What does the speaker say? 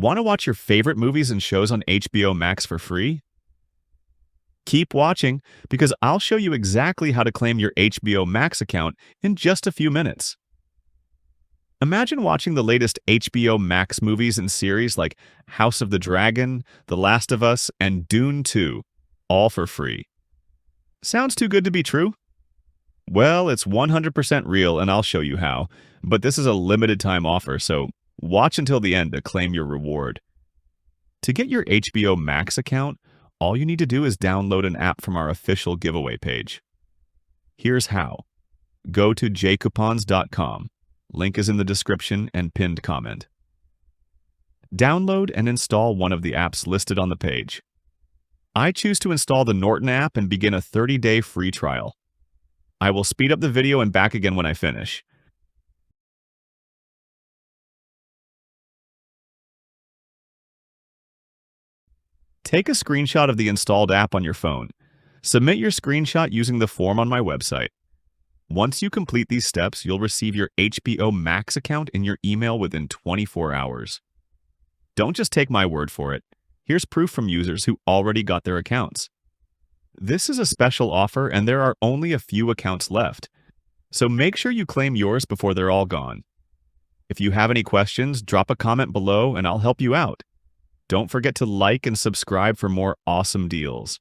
Want to watch your favorite movies and shows on HBO Max for free? Keep watching because I'll show you exactly how to claim your HBO Max account in just a few minutes. Imagine watching the latest HBO Max movies and series like House of the Dragon, The Last of Us, and Dune 2, all for free. Sounds too good to be true? Well, it's 100% real and I'll show you how, but this is a limited time offer, so watch until the end to claim your reward. To get your HBO Max account, all you need to do is download an app from our official giveaway page. Here's how. Go to jcoupons.com. Link is in the description and pinned comment. Download and install one of the apps listed on the page. I choose to install the Norton app and begin a 30-day free trial. I will speed up the video and back again when I finish. Take a screenshot of the installed app on your phone. Submit your screenshot using the form on my website. Once you complete these steps, you'll receive your HBO Max account in your email within 24 hours. Don't just take my word for it. Here's proof from users who already got their accounts. This is a special offer and there are only a few accounts left. So make sure you claim yours before they're all gone. If you have any questions, drop a comment below and I'll help you out. Don't forget to like and subscribe for more awesome deals.